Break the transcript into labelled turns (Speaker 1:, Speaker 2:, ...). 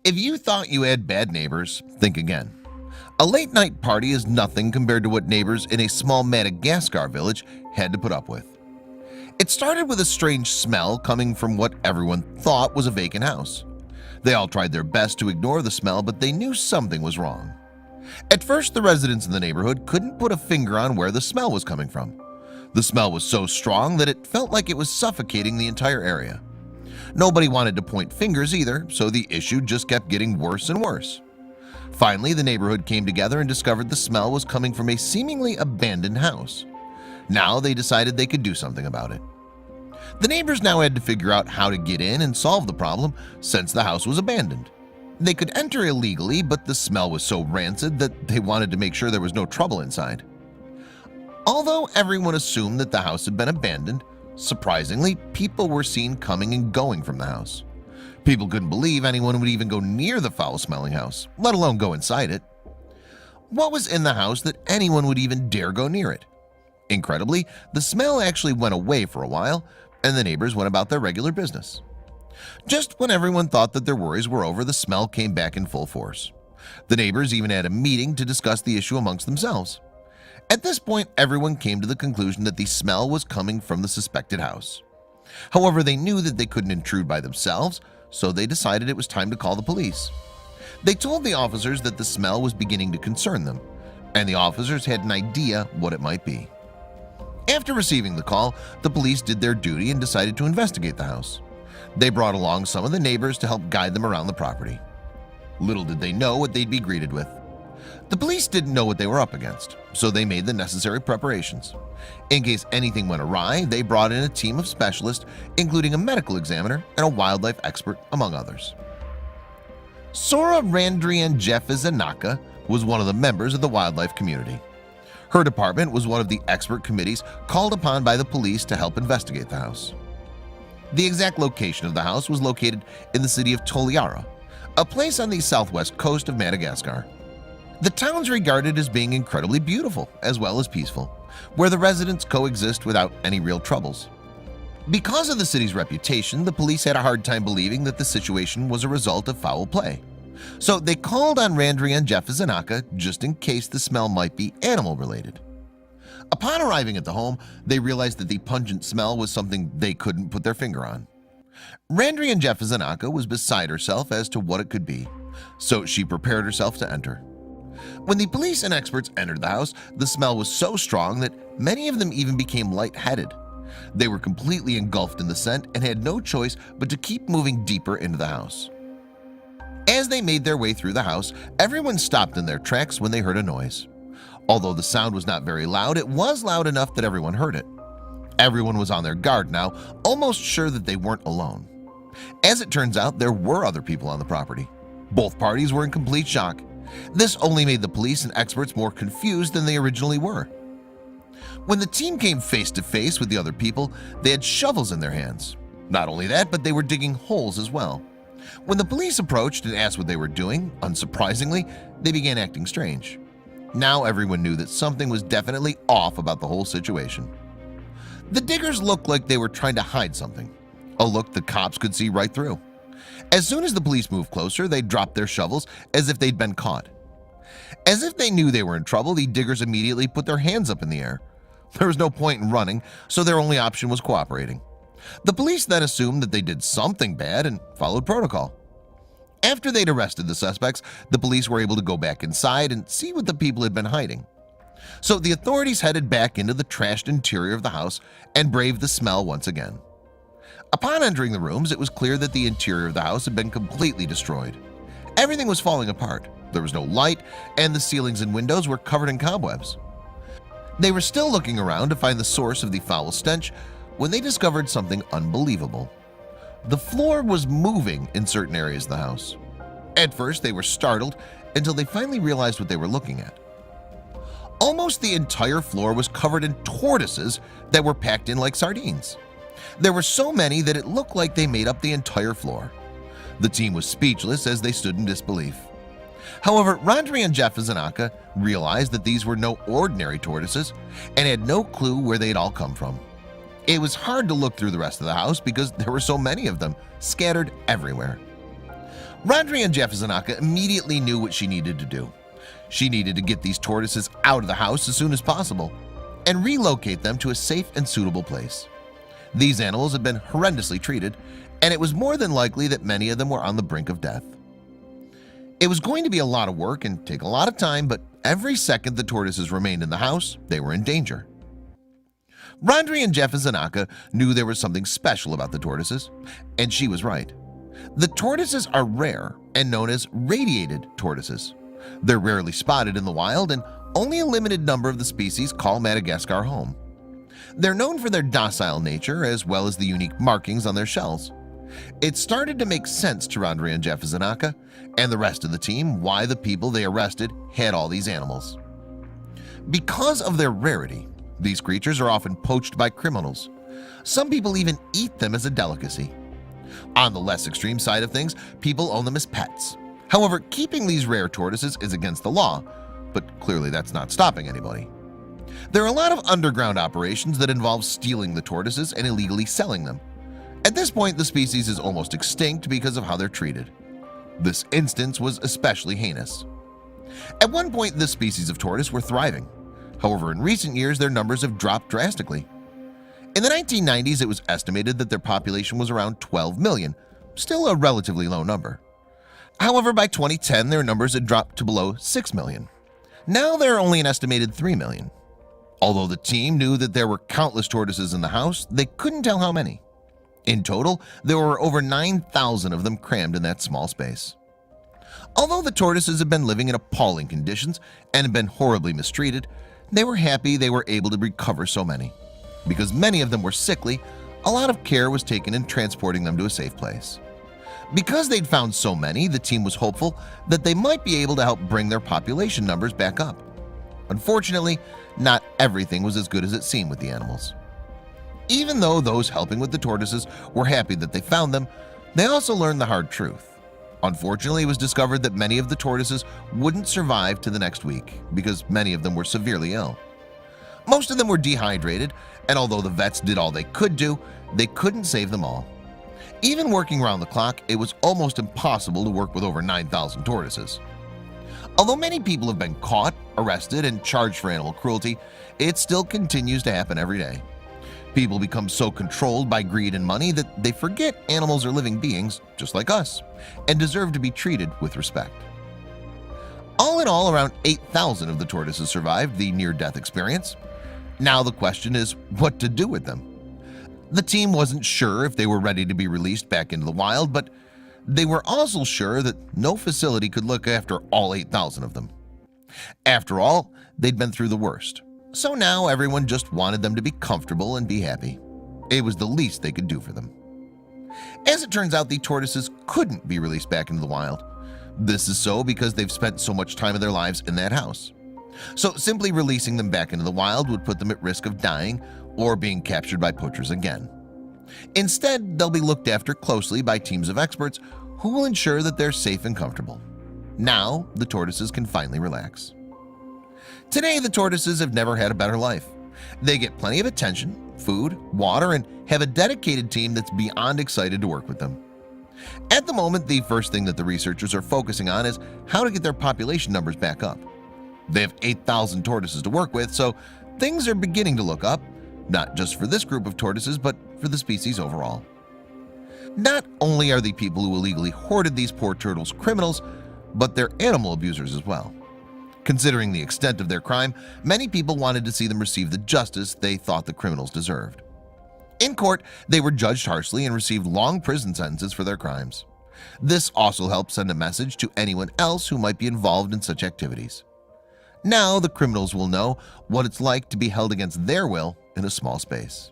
Speaker 1: If you thought you had bad neighbors, think again. A late-night party is nothing compared to what neighbors in a small Madagascar village had to put up with. It started with a strange smell coming from what everyone thought was a vacant house. They all tried their best to ignore the smell, but they knew something was wrong. At first, the residents in the neighborhood couldn't put a finger on where the smell was coming from. The smell was so strong that it felt like it was suffocating the entire area. Nobody wanted to point fingers either, so the issue just kept getting worse and worse. Finally, the neighborhood came together and discovered the smell was coming from a seemingly abandoned house. Now they decided they could do something about it. The neighbors now had to figure out how to get in and solve the problem since the house was abandoned. They could enter illegally, but the smell was so rancid that they wanted to make sure there was no trouble inside. Although everyone assumed that the house had been abandoned, surprisingly, people were seen coming and going from the house. People couldn't believe anyone would even go near the foul-smelling house, let alone go inside it. What was in the house that anyone would even dare go near it? Incredibly, the smell actually went away for a while, and the neighbors went about their regular business. Just when everyone thought that their worries were over, the smell came back in full force. The neighbors even had a meeting to discuss the issue amongst themselves. At this point, everyone came to the conclusion that the smell was coming from the suspected house. However, they knew that they couldn't intrude by themselves, so they decided it was time to call the police. They told the officers that the smell was beginning to concern them, and the officers had an idea what it might be. After receiving the call, the police did their duty and decided to investigate the house. They brought along some of the neighbors to help guide them around the property. Little did they know what they'd be greeted with. The police didn't know what they were up against, so they made the necessary preparations. In case anything went awry, they brought in a team of specialists, including a medical examiner and a wildlife expert, among others. Sora Randrianjefizanaka was one of the members of the wildlife community. Her department was one of the expert committees called upon by the police to help investigate the house. The exact location of the house was located in the city of Toliara, a place on the southwest coast of Madagascar. The town's regarded as being incredibly beautiful as well as peaceful, where the residents coexist without any real troubles. Because of the city's reputation, the police had a hard time believing that the situation was a result of foul play. So they called on Randrianjefizanaka just in case the smell might be animal-related. Upon arriving at the home, they realized that the pungent smell was something they couldn't put their finger on. Randrianjefizanaka was beside herself as to what it could be, so she prepared herself to enter. When the police and experts entered the house, the smell was so strong that many of them even became lightheaded. They were completely engulfed in the scent and had no choice but to keep moving deeper into the house. As they made their way through the house, everyone stopped in their tracks when they heard a noise. Although the sound was not very loud, it was loud enough that everyone heard it. Everyone was on their guard now, almost sure that they weren't alone. As it turns out, there were other people on the property. Both parties were in complete shock. This only made the police and experts more confused than they originally were. When the team came face to face with the other people, they had shovels in their hands. Not only that, but they were digging holes as well. When the police approached and asked what they were doing, unsurprisingly, they began acting strange. Now everyone knew that something was definitely off about the whole situation. The diggers looked like they were trying to hide something, a look the cops could see right through. As soon as the police moved closer, they dropped their shovels as if they'd been caught. As if they knew they were in trouble, the diggers immediately put their hands up in the air. There was no point in running, so their only option was cooperating. The police then assumed that they did something bad and followed protocol. After they'd arrested the suspects, the police were able to go back inside and see what the people had been hiding. So the authorities headed back into the trashed interior of the house and braved the smell once again. Upon entering the rooms, it was clear that the interior of the house had been completely destroyed. Everything was falling apart. There was no light, and the ceilings and windows were covered in cobwebs. They were still looking around to find the source of the foul stench when they discovered something unbelievable. The floor was moving in certain areas of the house. At first, they were startled until they finally realized what they were looking at. Almost the entire floor was covered in tortoises that were packed in like sardines. There were so many that it looked like they made up the entire floor. The team was speechless as they stood in disbelief. However, Randrianjefizanaka realized that these were no ordinary tortoises and had no clue where they'd all come from. It was hard to look through the rest of the house because there were so many of them scattered everywhere. Rondre and Jeffersonaka immediately knew what she needed to do. She needed to get these tortoises out of the house as soon as possible and relocate them to a safe and suitable place. These animals had been horrendously treated, and it was more than likely that many of them were on the brink of death. It was going to be a lot of work and take a lot of time, but every second the tortoises remained in the house, they were in danger. Rondre and Jeffersonaka knew there was something special about the tortoises, and she was right. The tortoises are rare and known as radiated tortoises. They're rarely spotted in the wild, and only a limited number of the species call Madagascar home. They're known for their docile nature as well as the unique markings on their shells. It started to make sense to Rondre and Jeffersonaka and the rest of the team why the people they arrested had all these animals. Because of their rarity, these creatures are often poached by criminals. Some people even eat them as a delicacy. On the less extreme side of things, people own them as pets. However, keeping these rare tortoises is against the law, but clearly that's not stopping anybody. There are a lot of underground operations that involve stealing the tortoises and illegally selling them. At this point, the species is almost extinct because of how they're treated. This instance was especially heinous. At one point, this species of tortoise were thriving. However, in recent years, their numbers have dropped drastically. In the 1990s, it was estimated that their population was around 12 million, still a relatively low number. However, by 2010, their numbers had dropped to below 6 million. Now there are only an estimated 3 million. Although the team knew that there were countless tortoises in the house, they couldn't tell how many. In total, there were over 9,000 of them crammed in that small space. Although the tortoises had been living in appalling conditions and had been horribly mistreated, they were happy they were able to recover so many. Because many of them were sickly, a lot of care was taken in transporting them to a safe place. Because they'd found so many, the team was hopeful that they might be able to help bring their population numbers back up. Unfortunately, not everything was as good as it seemed with the animals. Even though those helping with the tortoises were happy that they found them, they also learned the hard truth. Unfortunately, it was discovered that many of the tortoises wouldn't survive to the next week because many of them were severely ill. Most of them were dehydrated, and although the vets did all they could do, they couldn't save them all. Even working around the clock, it was almost impossible to work with over 9,000 tortoises. Although many people have been caught, arrested, and charged for animal cruelty, it still continues to happen every day. People become so controlled by greed and money that they forget animals are living beings just like us and deserve to be treated with respect. All in all, around 8,000 of the tortoises survived the near-death experience. Now the question is what to do with them. The team wasn't sure if they were ready to be released back into the wild, but they were also sure that no facility could look after all 8,000 of them. After all, they'd been through the worst. So now everyone just wanted them to be comfortable and be happy. It was the least they could do for them. As it turns out, the tortoises couldn't be released back into the wild. This is so because they've spent so much time of their lives in that house. So simply releasing them back into the wild would put them at risk of dying or being captured by poachers again. Instead, they'll be looked after closely by teams of experts who will ensure that they're safe and comfortable. Now, the tortoises can finally relax. Today, the tortoises have never had a better life. They get plenty of attention, food, water, and have a dedicated team that's beyond excited to work with them. At the moment, the first thing that the researchers are focusing on is how to get their population numbers back up. They have 8,000 tortoises to work with, so things are beginning to look up, not just for this group of tortoises, but for the species overall. Not only are the people who illegally hoarded these poor turtles criminals, but they're animal abusers as well. Considering the extent of their crime, many people wanted to see them receive the justice they thought the criminals deserved. In court, they were judged harshly and received long prison sentences for their crimes. This also helped send a message to anyone else who might be involved in such activities. Now the criminals will know what it's like to be held against their will in a small space.